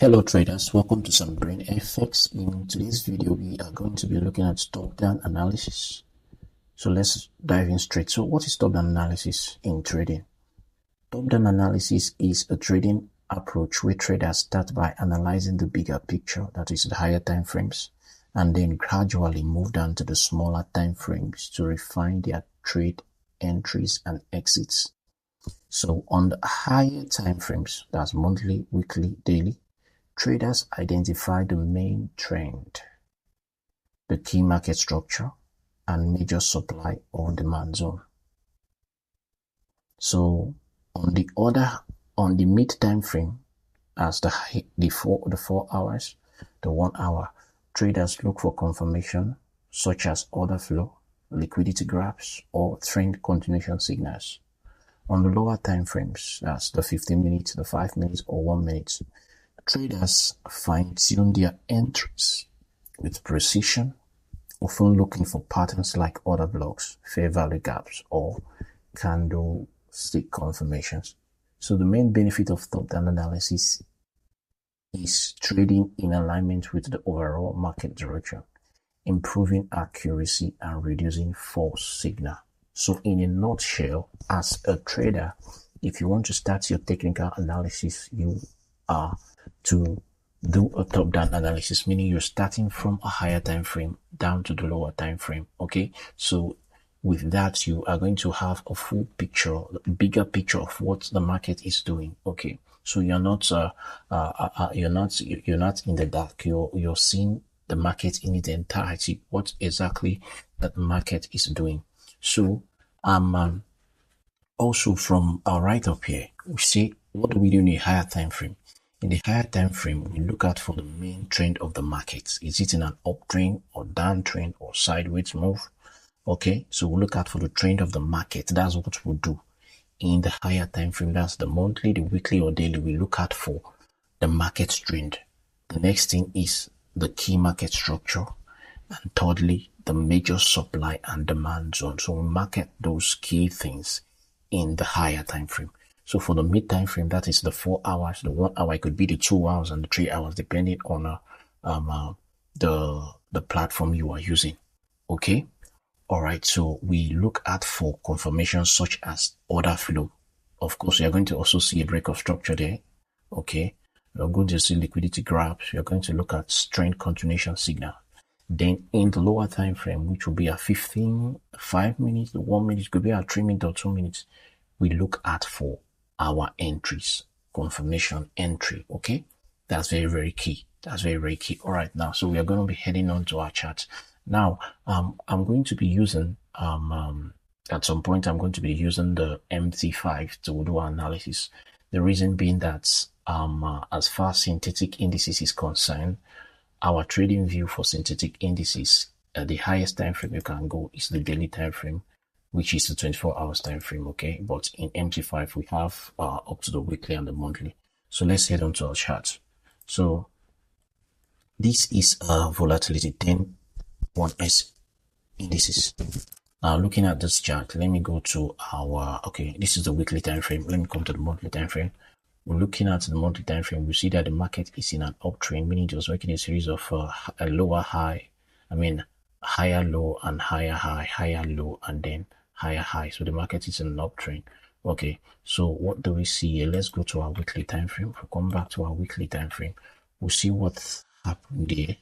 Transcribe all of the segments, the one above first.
Hello traders, welcome to some Brain FX. In today's video, we are going to be looking at top-down analysis. So let's dive in straight. So what is top-down analysis in trading? Top-down analysis is a trading approach where traders start by analyzing the bigger picture, that is the higher time frames, and then gradually move down to the smaller time frames to refine their trade entries and exits. So on the higher time frames, that's monthly, weekly, daily, traders identify the main trend, the key market structure, and major supply or demand zone. So on the mid time frame, as the 4 hours, the 1 hour, traders look for confirmation such as order flow, liquidity graphs, or trend continuation signals. On the lower time frames, that's the 15 minutes, the 5 minutes, or 1 minute, traders fine-tune their entries with precision, often looking for patterns like order blocks, fair value gaps, or candlestick confirmations. So the main benefit of top-down analysis is trading in alignment with the overall market direction, improving accuracy and reducing false signal. So in a nutshell, as a trader, if you want to start your technical analysis, you are to do a top-down analysis, meaning you're starting from a higher time frame down to the lower time frame. Okay, so with that, you are going to have a full picture, a bigger picture of what the market is doing. Okay, so you're not in the dark. You're seeing the market in its entirety, what exactly that market is doing. So also from our right up here, we see what do we do in a higher time frame. In the higher time frame, we look out for the main trend of the market. Is it in an uptrend or downtrend or sideways move? Okay, so we look out for the trend of the market. That's what we do. In the higher time frame, that's the monthly, the weekly, or daily. We look out for the market trend. The next thing is the key market structure. And thirdly, the major supply and demand zone. So we market those key things in the higher time frame. So for the mid time frame, that is the 4 hours, the 1 hour, it could be the 2 hours and the 3 hours, depending on the platform you are using. Okay. All right. So we look at for confirmations such as order flow. Of course, you're going to also see a break of structure there. Okay. You're going to see liquidity graphs. You're going to look at trend continuation signal. Then in the lower time frame, which will be a 5 minutes, 1 minute, could be a 3 minutes or 2 minutes, we look at for our entries, confirmation entry. Okay, that's very, very key. That's very, very key. All right, now, so we are going to be heading on to our chart. Now, I'm going to be using, at some point, I'm going to be using the MT5 to do our analysis. The reason being that, as far as synthetic indices is concerned, our trading view for synthetic indices, the highest time frame you can go is the daily time frame, which is the 24 hours time frame. Okay, but in MT5 we have up to the weekly and the monthly. So let's head on to our chart. So this is volatility 10-1S indices. Now looking at this chart, let me go to our, okay, this is the weekly time frame. Let me come to the monthly time frame. We're looking at the monthly time frame. We see that the market is in an uptrend, meaning it was making a series of a lower high, higher low and higher high, higher low and then higher high. So the market is in an uptrend. Okay, so what do we see here? Let's go to our weekly time frame. If we come back to our weekly time frame, we'll see what happened there.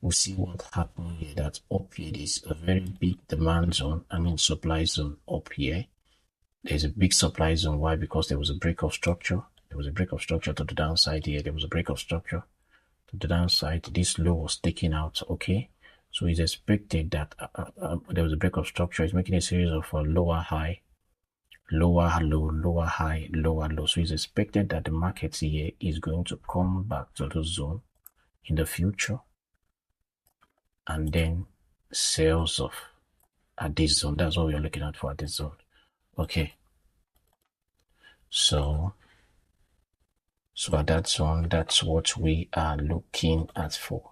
We'll see what happened here. That up here is a very big demand zone, supply zone up here. There's a big supply zone. Why? Because there was a break of structure. There was a break of structure to the downside here. There was a break of structure to the downside. This low was taken out. Okay, so it's expected that there was a break of structure. It's making a series of lower high, lower low, lower high, lower low. So it's expected that the market here is going to come back to the zone in the future and then sales off at this zone. That's what we're looking at for at this zone. Okay, so at that zone, that's what we are looking at for.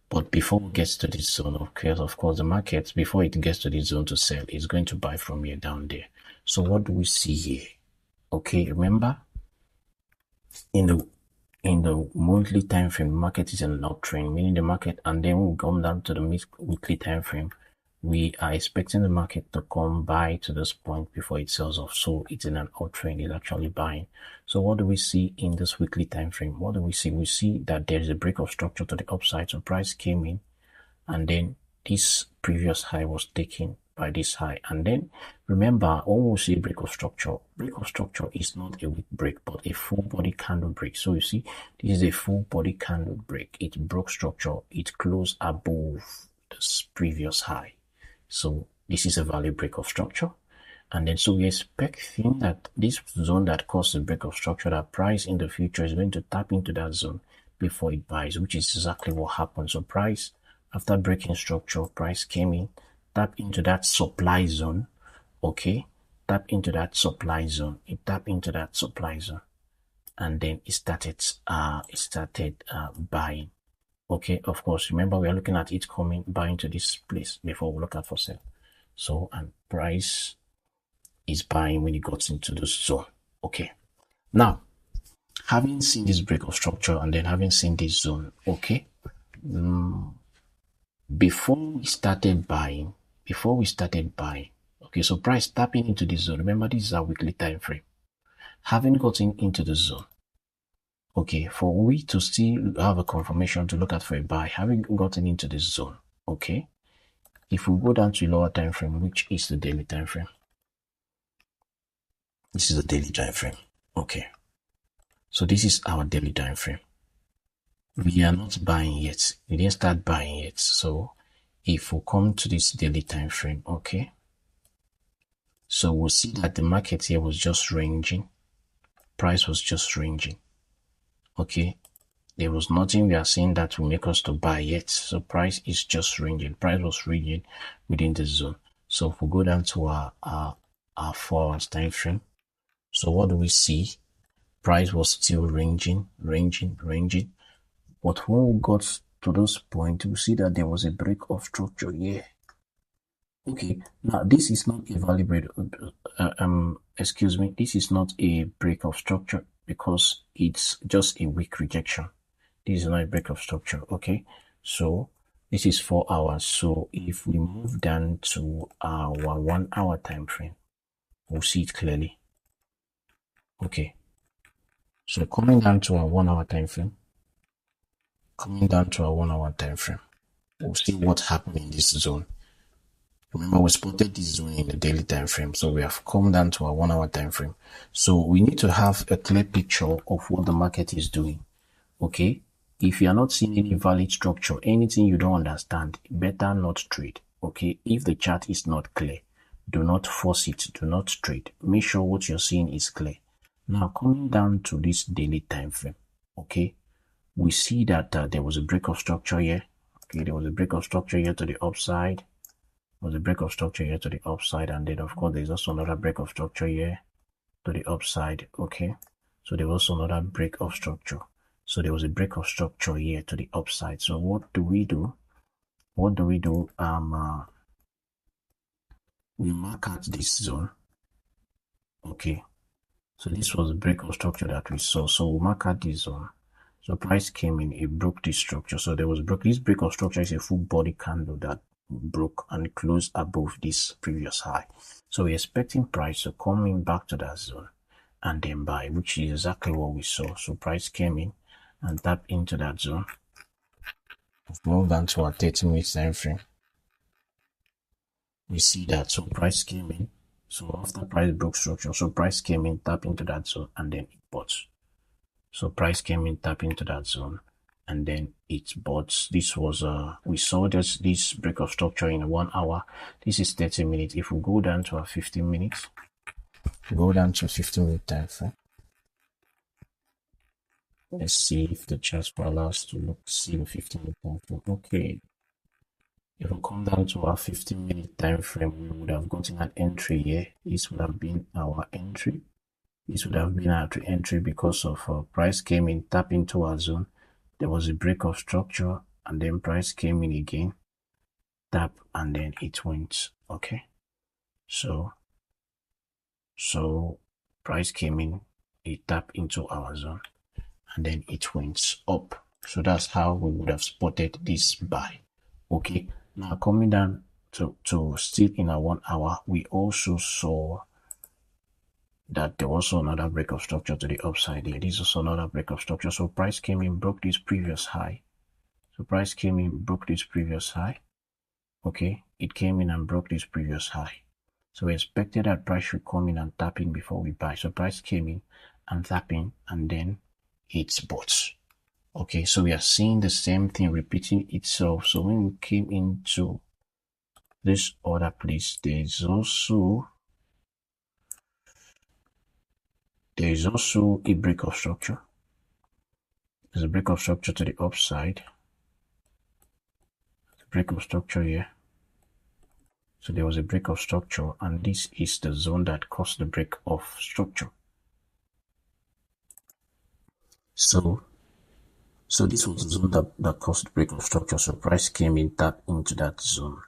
But before we get to this zone, of course, the market, before it gets to this zone to sell, is going to buy from here down there. So what do we see here? Okay, remember, in the in the monthly time frame, the market is in an uptrend, meaning the market, and then we come down to the weekly time frame, we are expecting the market to come by to this point before it sells off. So it's in an uptrend, it's actually buying. So what do we see in this weekly time frame? What do we see? We see that there's a break of structure to the upside. So price came in, and then this previous high was taken by this high. And then remember, when we see break of structure is not a weak break, but a full body candle break. So you see, this is a full body candle break. It broke structure, it closed above this previous high. So this is a value break of structure. And then so we're expecting that this zone that caused the break of structure, that price in the future is going to tap into that zone before it buys, which is exactly what happened. So price, after breaking structure, price came in, tap into that supply zone, okay, tap into that supply zone, it tapped into that supply zone, and then it started buying. Okay, of course, remember we are looking at it coming buying to this place before we look at for sale. So, and price is buying when it got into this zone. Okay, now having seen this break of structure and then having seen this zone, okay, before we started buying, okay, so price tapping into this zone. Remember, this is our weekly time frame. Having gotten into the zone, okay, for we to still have a confirmation to look at for a buy, having gotten into this zone, okay, if we go down to a lower time frame, which is the daily time frame, this is the daily time frame, okay, so this is our daily time frame. We are not buying yet, we didn't start buying yet. So if we come to this daily time frame, okay, so we'll see that the market here was just ranging, price was just ranging, okay, there was nothing we are seeing that will make us to buy yet. So price is just ranging, price was ranging within the zone. So if we go down to our 4 hours time frame, so what do we see? Price was still ranging. But when we got to this point, we see that there was a break of structure here. Okay, now this is not a value break. This is not a break of structure because it's just a weak rejection. This is not a break of structure. Okay, so this is 4 hours. So if we move down to our 1 hour time frame, we'll see it clearly. Okay, so coming down to our 1 hour time frame, we'll see what happened in this zone. Remember, we spotted this zone in the daily time frame, so we have come down to our 1 hour time frame. So we need to have a clear picture of what the market is doing. Okay, if you are not seeing any valid structure, anything you don't understand, better not trade. Okay, if the chart is not clear, do not force it, do not trade. Make sure what you're seeing is clear. Now coming down to this daily time frame, okay, we see that there was a break of structure here. Okay, there was a break of structure here to the upside. There was a break of structure here to the upside, and then of course there's also another break of structure here to the upside. Okay, so there was also another break of structure. So there was a break of structure here to the upside. So what do we do? We mark out this zone. Okay, so this was a break of structure that we saw. So we mark out this zone. So price came in, it broke this structure. So there was this break of structure is a full body candle that broke and closed above this previous high. So we're expecting price to come in back to that zone and then buy, which is exactly what we saw. So price came in and tapped into that zone. We've moved down to our 30-minute time frame. We see that, so price came in. So after price broke structure, so price came in, tap into that zone, and then it bought. So price came in, tap into that zone, and then it bought. This was we saw this break of structure in 1 hour. This is 30 minutes. If we go down to our 15 minutes, go down to 15-minute time frame. Let's see if the chart will allow us to see the 15-minute time frame. Okay. If we come down to our 15-minute time frame, we would have gotten an entry here. This would have been our entry. This would have been our entry because of price came in, tap into our zone. There was a break of structure, and then price came in again, tap, and then it went. Okay, so price came in, it tapped into our zone, and then it went up. So that's how we would have spotted this buy. Okay, now coming down to still in a 1 hour, we also saw that there was also another break of structure to the upside here. This is also another break of structure. So price came in, broke this previous high. So price came in, broke this previous high. Okay, it came in and broke this previous high. So we expected that price should come in and tap in before we buy. So price came in and tap in, and then it's bought. Okay, so we are seeing the same thing repeating itself. So when we came into this other place, there is also a break of structure. There's a break of structure to the upside. Break of structure here. So there was a break of structure, and this is the zone that caused the break of structure. So this was the zone that caused the break of structure. So price came in, tapped into that zone,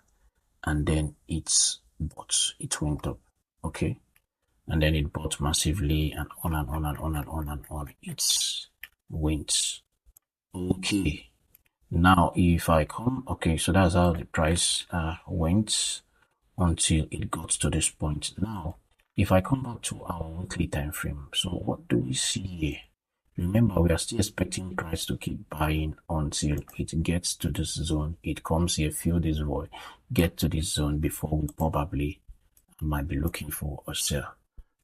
and then it's bought. It went up. Okay. And then it bought massively, and on and on and on and on and on. It went. Okay. Now, if I come, okay, so that's how the price went until it got to this point. Now, if I come back to our weekly time frame, so what do we see here? Remember, we are still expecting price to keep buying until it gets to this zone. It comes here, fill this void, get to this zone before we probably might be looking for a sell.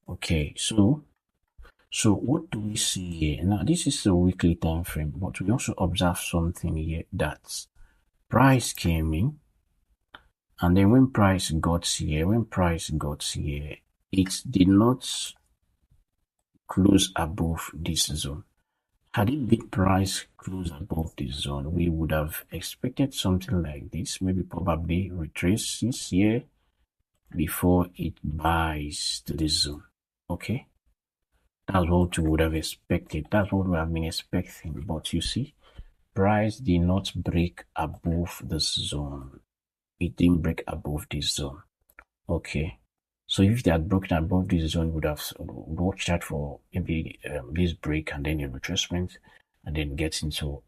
Okay, so what do we see here? Now, this is the weekly time frame, but we also observe something here that price came in, and then when price got here, it did not close above this zone. Had it been price close above this zone, we would have expected something like this, maybe probably retraces here before it buys to this zone. Okay, that's what we would have expected. That's what we have been expecting. But you see, price did not break above this zone. It didn't break above this zone. Okay, so if they had broken above this zone, we would have watched out for maybe this break and then a retracement, and then get into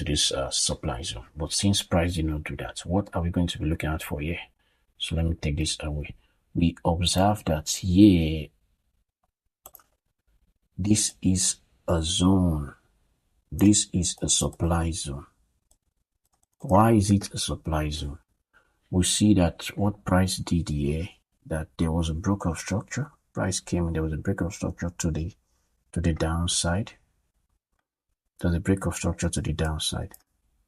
this supply zone. But since price did not do that, what are we going to be looking at for here? So let me take this away. We observe that here, this is a zone. This is a supply zone. Why is it a supply zone? We see that what price did here, that there was a break of structure. Price came in, there was a break of structure to the downside. There's a break of structure to the downside.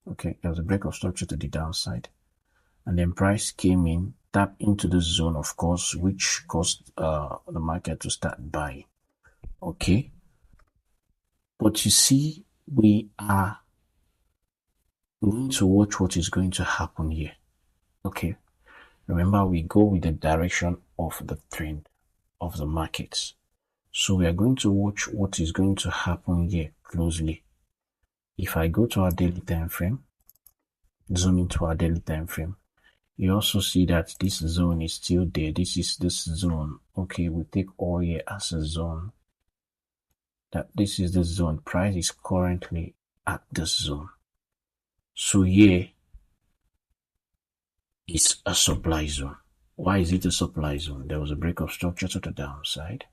Okay, there was a break of structure to the downside. And then price came in, tapped into the zone, of course, which caused the market to start buying. Okay. But you see, we are going to watch what is going to happen here. Okay. Remember, we go with the direction of the trend of the markets. So we are going to watch what is going to happen here closely. If I go to our daily time frame, zoom into our daily time frame, you also see that this zone is still there. This is this zone. Okay, we take all here as a zone. That this is the zone. Price is currently at this zone. So here is a supply zone. Why is it a supply zone? There was a break of structure to the downside.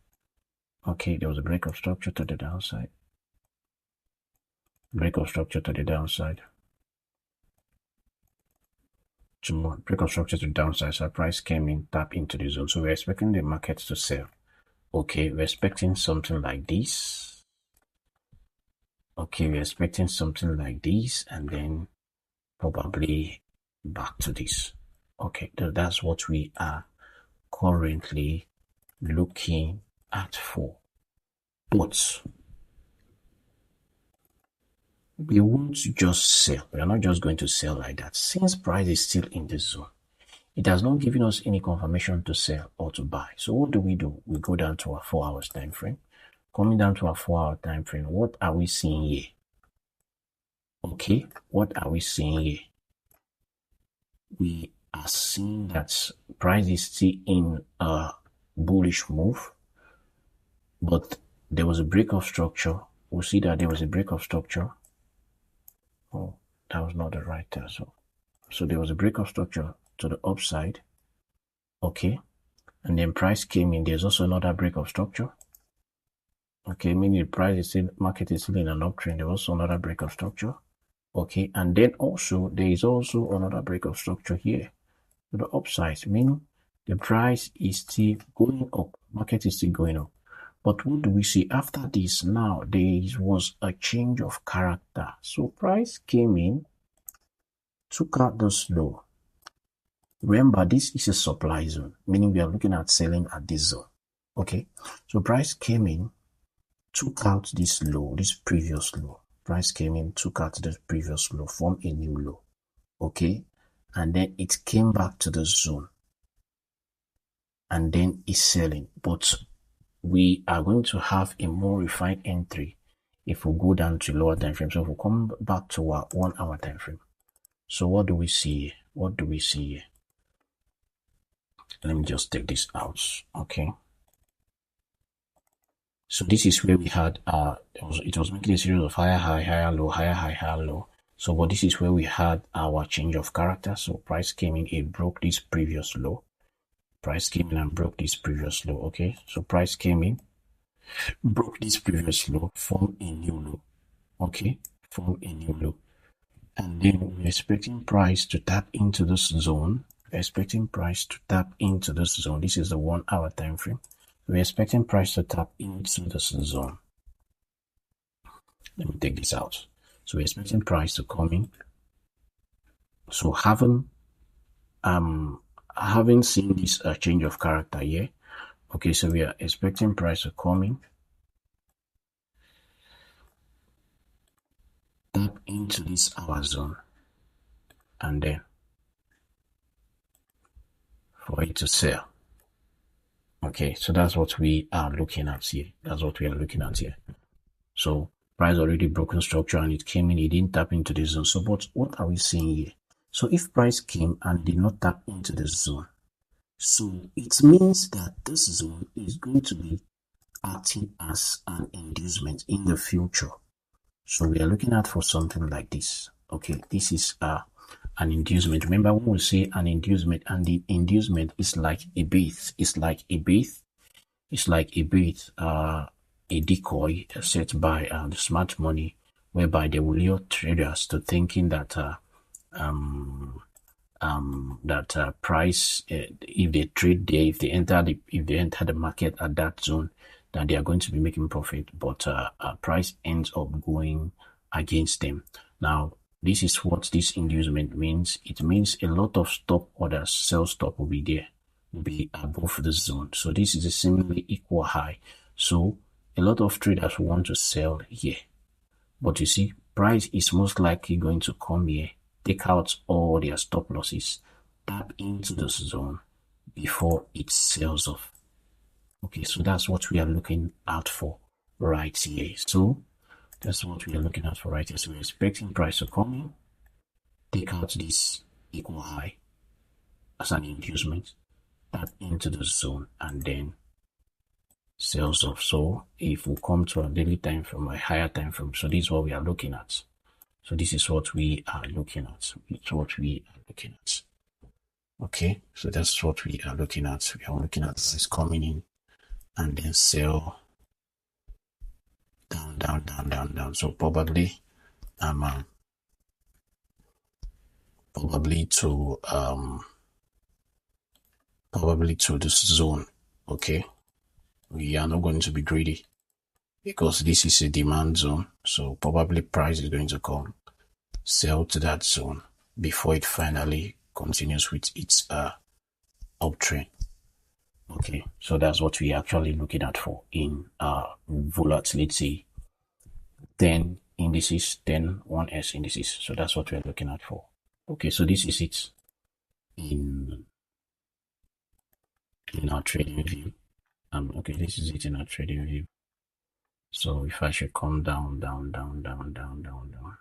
Okay, there was a break of structure to the downside. Break of structure to the downside. Break of structure to the downside. So price came in, tap into the zone. So we're expecting the market to sell. Okay, we're expecting something like this. Okay, we're expecting something like this, and then probably back to this. Okay, that's what we are currently looking at for. But we won't just sell. We are not just going to sell like that. Since price is still in this zone, it has not given us any confirmation to sell or to buy. So what do? We go down to our 4 hours time frame. Coming down to our 4 hour time frame, what are we seeing here? Okay, what are we seeing here? We are seeing that price is still in a bullish move, but there was a break of structure we'll see that there was a break of structure. Oh, that was not the right so there was a break of structure to the upside. Okay, and then price came in. There's also another break of structure. Okay, meaning the price is still, market is still in an uptrend. There was also another break of structure. Okay, and then also there is also another break of structure here to the upside, meaning the price is still going up. Market is still going up. But what do we see after this? Now there was a change of character. So price came in, took out this low. Remember, this is a supply zone, meaning we are looking at selling at this zone. Okay, so price came in, took out this low, this previous low. Price came in, took out the previous low, formed a new low. Okay, and then it came back to the zone, and then it's selling. But we are going to have a more refined entry if we go down to lower time frame. So if we come back to our 1 hour time frame. So what do we see here? What do we see here? Let me just take this out. Okay. So this is where we had it was making a series of higher high, higher low, higher high, higher low. So but this is where we had our change of character. So price came in, it broke this previous low. Price came in and broke this previous low. Okay, so price came in, broke this previous low, formed a new low. Okay, formed a new low. And then we're expecting price to tap into this zone. We're expecting price to tap into this zone. This is the 1 hour time frame. We're expecting price to tap into this zone. Let me take this out. So we're expecting price to come in. So having seen this change of character here, okay, so we are expecting price to come in, tap into this hour zone, and then for it to sell. Okay, so that's what we are looking at here. That's what we are looking at here. So price already broken structure and it came in, it didn't tap into the zone. So but what are we seeing here? So if price came and did not tap into the zone, so it means that this zone is going to be acting as an inducement in the future. So we are looking at for something like this. Okay, this is an inducement. Remember when we say an inducement, and the inducement is like a bait. It's like a bait. It's like a bait, a decoy set by the smart money, whereby they will lure traders to thinking that price, if they trade there, if they enter the market at that zone, that they are going to be making profit, but price ends up going against them. Now, this is what this inducement means. It means a lot of stop orders, sell stop will be there, will be above the zone. So this is a seemingly equal high. So a lot of traders want to sell here. But you see, price is most likely going to come here, take out all their stop losses, tap into the zone before it sells off. Okay, so that's what we are looking out for right here. So that's what we are looking out for right here. So we're expecting price to come in, take out this equal high as an inducement, tap into the zone, and then sells off. So if we come to a daily time frame, a higher time frame, so this is what we are looking at. So this is what we are looking at. It's what we are looking at. Okay, so that's what we are looking at. We are looking at this coming in and then sell down, down, down, down, down. So probably probably to this zone. Okay, we are not going to be greedy because this is a demand zone. So probably price is going to come, sell to that zone before it finally continues with its uptrend. Okay, so that's what we are actually looking at for in volatility 10 indices, 10 1S indices. So that's what we're looking at for. Okay, so this is it in our trading view. Okay, this is it in our trading view. So if I should come down, down, down, down, down, down, down.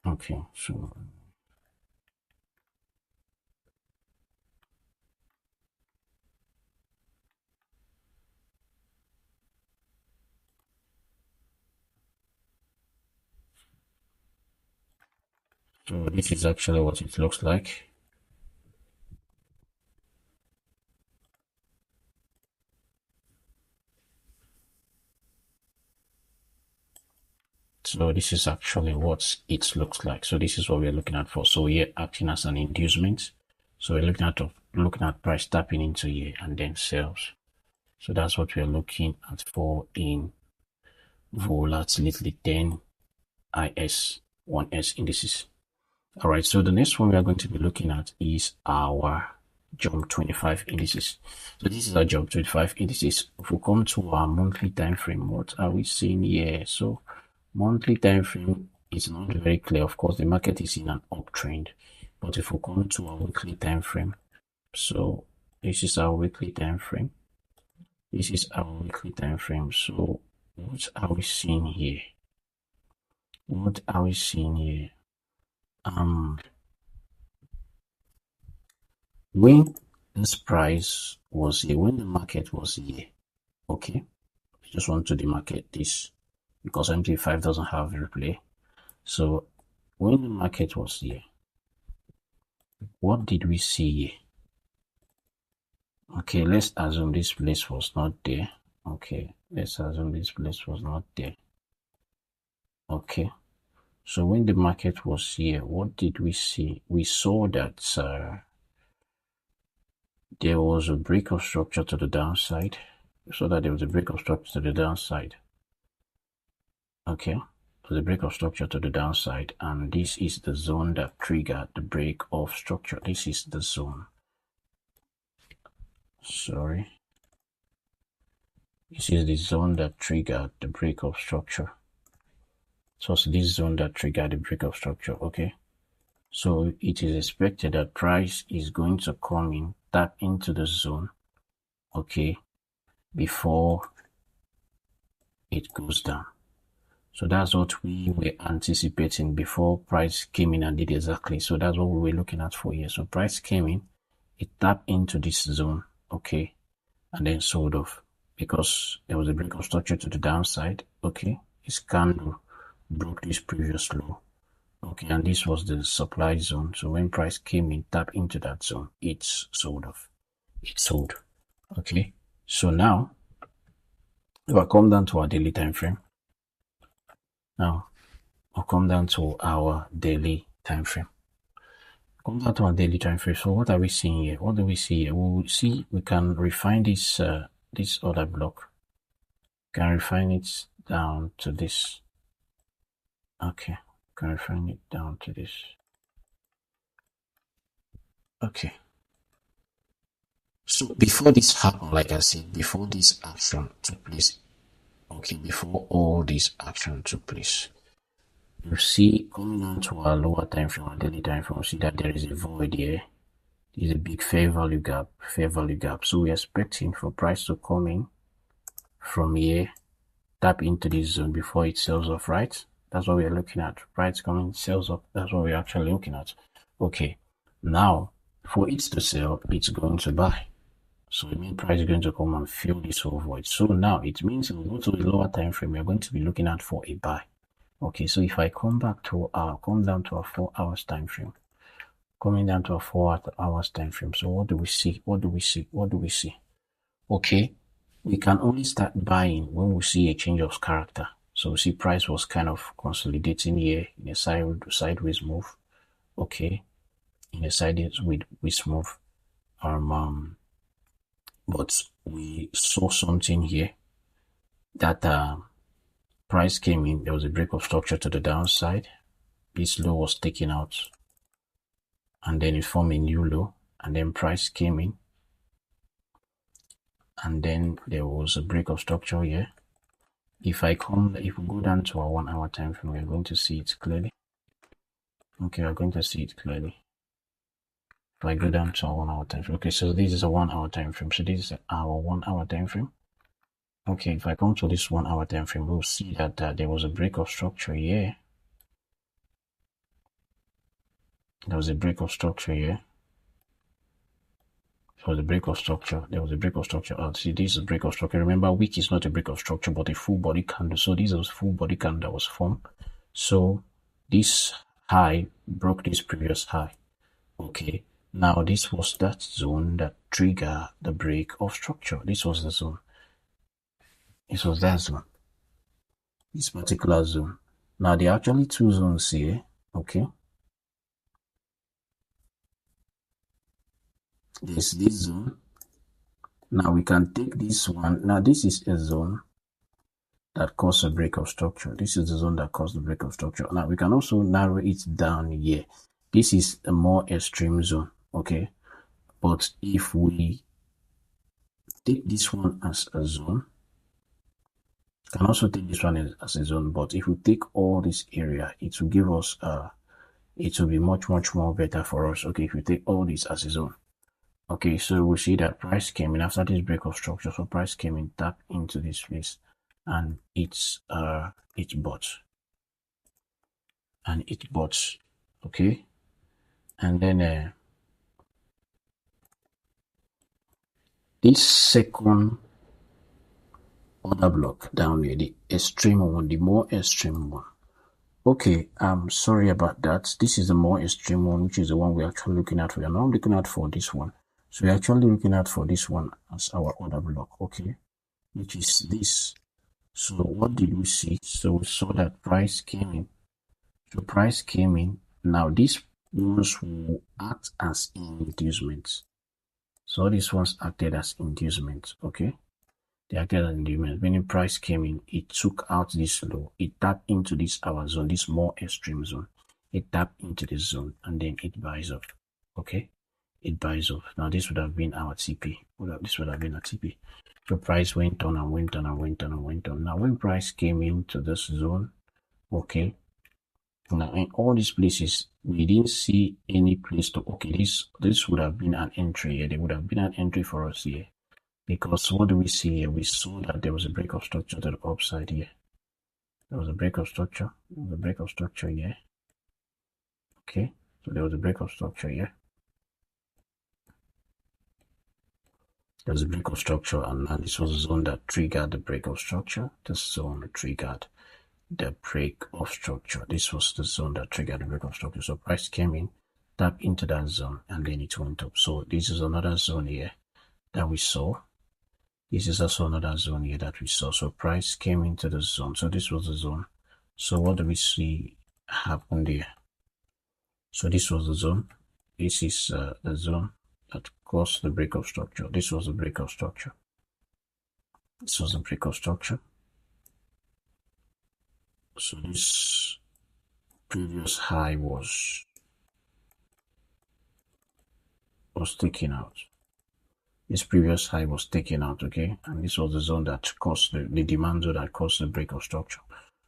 Okay, so So this is actually what it looks like. So this is actually what it looks like. So this is what we're looking at for. So here acting as an inducement. So we're looking at price tapping into here and then sales. So that's what we're looking at for in volatility 10 IS 1S indices. All right, so the next one we are going to be looking at is our jump 25 indices. So this is our jump 25 indices. If we come to our monthly time frame, what are we seeing here? So monthly time frame is not very clear. Of course, the market is in an uptrend, but if we come to our weekly time frame, so this is our weekly time frame. This is our weekly time frame. So what are we seeing here? What are we seeing here? When this price was here, when the market was here, okay, I just want to demarcate this because MT5 doesn't have replay. So when the market was here, what did we see here? Okay, let's assume this place was not there. Okay, let's assume this place was not there. Okay, so when the market was here, what did we see? We saw that there was a break of structure to the downside. So that there was a break of structure to the downside. Okay, so the break of structure to the downside, and this is the zone that triggered the break of structure. This is the zone. Sorry. This is the zone that triggered the break of structure. So it's this zone that triggered the break of structure. Okay. So it is expected that price is going to come in, tap into the zone. Okay. Before it goes down. So that's what we were anticipating before price came in and did exactly. So that's what we were looking at for here. So price came in, it tapped into this zone, okay, and then sold off because there was a break of structure to the downside, okay. This candle broke this previous low, okay, and this was the supply zone. So when price came in, tapped into that zone, it's sold off. It sold, okay. So now, if I come down to our daily time frame, now I'll come down to our daily time frame. Come down to our daily time frame. So what are we seeing here? What do we see here? We'll see we can refine this this other block. We can refine it down to this. Okay, we can refine it down to this. Okay. So before this happened, like I said, before this action took place, okay, before all this action took place, you see coming on to our lower time frame, our daily time frame, see that there is a void here. There's a big fair value gap. So we're expecting for price to come in from here, tap into this zone before it sells off, right? That's what we're looking at. Price coming, sells up. That's what we're actually looking at. Okay. Now, for it to sell, it's going to buy. So it means price is going to come and fill this whole void. So now it means if we go to the lower time frame, we're going to be looking at for a buy. Okay, so if I come down to our 4 hours time frame, coming down to a 4 hours time frame. So what do we see? Okay, we can only start buying when we see a change of character. So we see price was kind of consolidating here in a sideways move. Okay, in a sideways move. But we saw something here that price came in. There was a break of structure to the downside. This low was taken out, and then it formed a new low, and then price came in, and then there was a break of structure here. If we go down to our 1 hour time frame, we're going to see it clearly. Okay, we're going to see it clearly. If I go down to our 1 hour time frame, okay, so this is a 1 hour time frame. So this is our 1 hour time frame. Okay, if I come to this 1 hour time frame, we'll see that there was a break of structure here. There was a break of structure here. There was a break of structure out. See, this is a break of structure. Remember, wick is not a break of structure, but a full body candle. So this was full body candle that was formed. So this high broke this previous high. Okay, now this was that zone that triggered the break of structure. This was the zone. This was that zone. This particular zone. Now there are actually two zones here. Okay, there's this zone. Now we can take this one. Now this is a zone that caused a break of structure. This is the zone that caused the break of structure. Now we can also narrow it down here. This is a more extreme zone. Okay, but if we take this one as a zone, can also take this one as a zone, but if we take all this area, it will give us it will be much more better for us. Okay, if we take all this as a zone. Okay, so we see that price came in after this break of structure. So price came in, tap into this place, and it's bought. And it bought. Okay. And then this second order block down here, the extreme one, the more extreme one. Okay, I'm sorry about that. This is the more extreme one, which is the one we're actually looking at. We are not looking at for this one. So we're actually looking at for this one as our order block, okay, which is this. So what did we see? So we saw that price came in. So price came in. Now these ones will act as inducements. So these ones acted as inducements, okay? They acted as inducements, meaning price came in, it took out this low, it tapped into this our zone, this more extreme zone. It tapped into this zone and then it buys off, okay? It buys off. Now this would have been our TP. This would have been a TP. So price went on and went on and went on and went on. Now when price came into this zone, okay, now in all these places we didn't see any place to, okay, this would have been an entry here. There would have been an entry for us here, because what do we see here? We saw that there was a break of structure to the upside here. There was a break of structure. There was a break of structure here. Okay, so there was a break of structure here. There's a break of structure, and this was the zone that triggered the break of structure. This zone triggered the break of structure. This was the zone that triggered the break of structure. So price came in, tapped into that zone, and then it went up. So this is another zone here that we saw. This is also another zone here that we saw. So price came into the zone. So this was the zone. So what do we see happened here? So this was the zone. This is the zone that caused the break of structure. This was the break of structure. This was the break of structure. So this previous high was taken out. This previous high was taken out, okay? And this was the zone that caused the demand zone that caused the break of structure.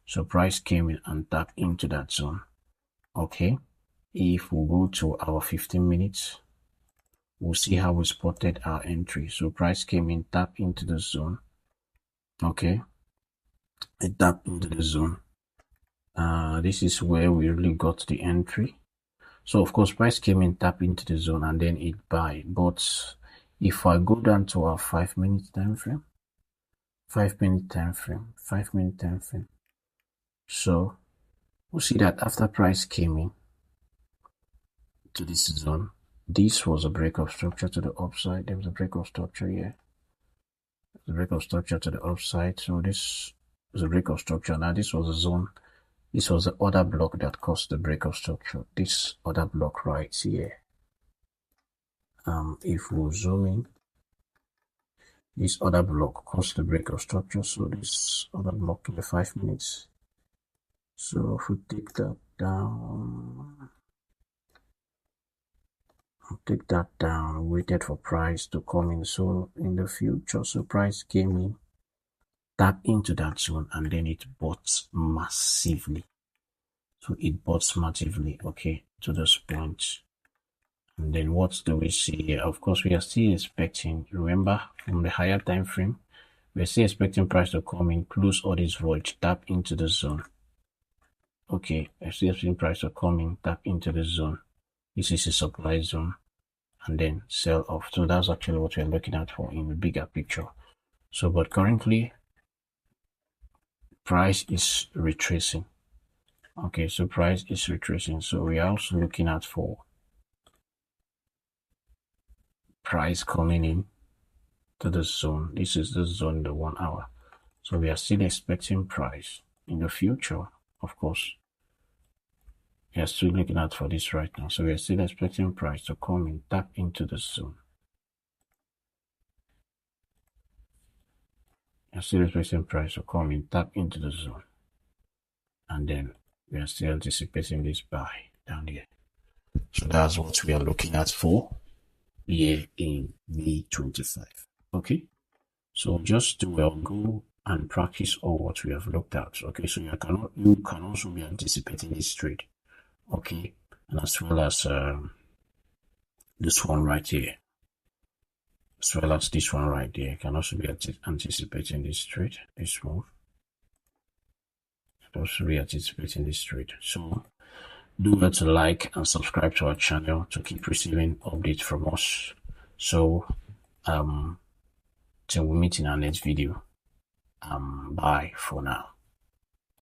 So price came in and tapped into that zone, okay? If we go to our 15 minutes, we'll see how we spotted our entry. So price came in, tapped into the zone, okay? It tapped into the zone. This is where we really got the entry. So of course, price came in, tapped into the zone, and then it buy. But if I go down to our 5 minute time frame, 5 minute time frame, 5 minute time frame. So we'll see that after price came in to this zone, this was a break of structure to the upside. There was a break of structure here. The break of structure to the upside. So this was a break of structure. Now this was a zone. This was the other block that caused the break of structure. This other block right here. If we zoom in, this other block caused the break of structure. So this other block in the 5 minutes. So if we take that down, waited for price to come in. So in the future, so price came in, tap into that zone, and then it bought massively. So it bought massively, okay, to this point. And then what do we see here? Of course, we are still expecting, remember, from the higher time frame, we're still expecting price to come in, close all this void, tap into the zone. Okay, we're still expecting price to come in, tap into the zone. This is a supply zone, and then sell off. So that's actually what we're looking at for in the bigger picture. So, but currently, price is retracing. Okay, so price is retracing. So we are also looking at for price coming in to the zone. This is the zone, the 1 hour. So we are still expecting price in the future, of course. We are still looking at for this right now. So we are still expecting price to come in, tap into the zone. We are still expecting price to come in, tap into the zone. And then we are still anticipating this buy down here. So that's what we are looking at for here in May 25. Okay. So just do well, go and practice all what we have looked at. Okay. So you can also be anticipating this trade. Okay. And as well as this one right here. As well as this one right there. You can also be anticipating this trade, this move. Also be anticipating this trade. So do well to like and subscribe to our channel to keep receiving updates from us. So till we meet in our next video. Bye for now.